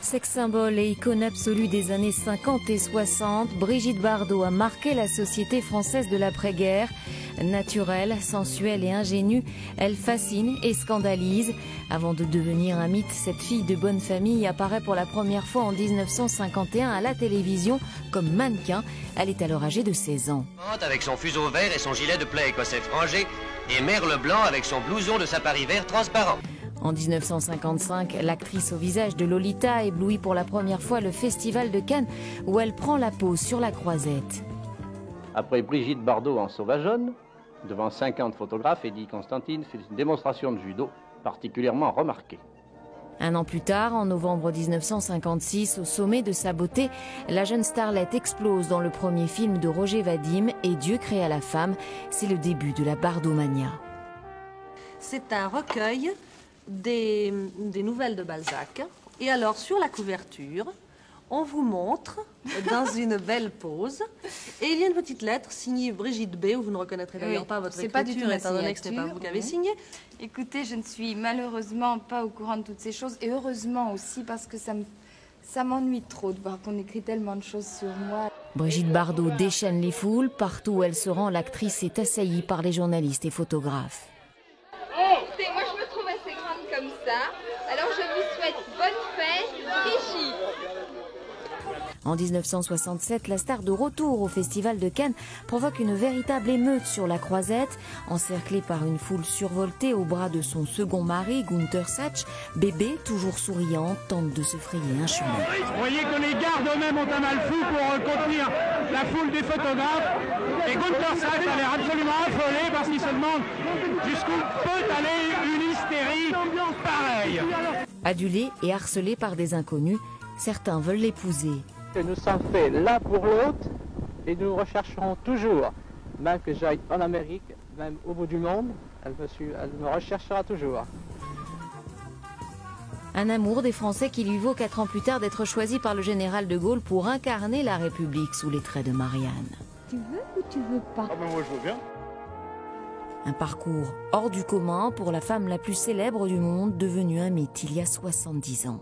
Sex symbole et icône absolue des années 50 et 60, Brigitte Bardot a marqué la société française de l'après-guerre. Naturelle, sensuelle et ingénue, elle fascine et scandalise. Avant de devenir un mythe, cette fille de bonne famille apparaît pour la première fois en 1951 à la télévision comme mannequin. Elle est alors âgée de 16 ans. Avec son fuseau vert et son gilet de plaie écossais frangé, et Merle blanc avec son blouson de safari vert transparent. En 1955, l'actrice au visage de Lolita éblouit pour la première fois le Festival de Cannes où elle prend la pose sur la croisette. Après Brigitte Bardot en sauvageonne, devant 50 photographes, Eddie Constantine fait une démonstration de judo particulièrement remarquée. Un an plus tard, en novembre 1956, au sommet de sa beauté, la jeune starlette explose dans le premier film de Roger Vadim et Dieu créa la femme. C'est le début de la Bardomania. C'est un recueil des nouvelles de Balzac. Et alors, sur la couverture, on vous montre dans une belle pose. Et il y a une petite lettre signée Brigitte B, où vous ne reconnaîtrez d'ailleurs pas votre écriture, étant donné que ce n'est pas vous qui avez signé. Écoutez, je ne suis malheureusement pas au courant de toutes ces choses. Et heureusement aussi, parce que ça m'ennuie trop de voir qu'on écrit tellement de choses sur moi. Brigitte Bardot déchaîne les foules. Partout où elle se rend, l'actrice est assaillie par les journalistes et photographes. Écoutez, moi je me trouve assez grande comme ça. Alors je vous souhaite bonne fête et chic. En 1967, la star de retour au Festival de Cannes provoque une véritable émeute sur la croisette. Encerclée par une foule survoltée au bras de son second mari, Günther Sachs, Bébé, toujours souriante, tente de se frayer un chemin. Vous voyez que les gardes eux-mêmes ont un mal fou pour contenir la foule des photographes. Et Günther Sachs a l'air absolument affolé parce qu'il se demande jusqu'où peut aller une hystérie pareille. Adulée et harcelée par des inconnus, certains veulent l'épouser. Nous sommes faits l'un pour l'autre et nous rechercherons toujours, même que j'aille en Amérique, même au bout du monde, elle me recherchera toujours. Un amour des Français qui lui vaut 4 ans plus tard d'être choisi par le général de Gaulle pour incarner la République sous les traits de Marianne. Tu veux ou tu veux pas? Ah ben moi je veux bien. Un parcours hors du commun pour la femme la plus célèbre du monde, devenue un mythe il y a 70 ans.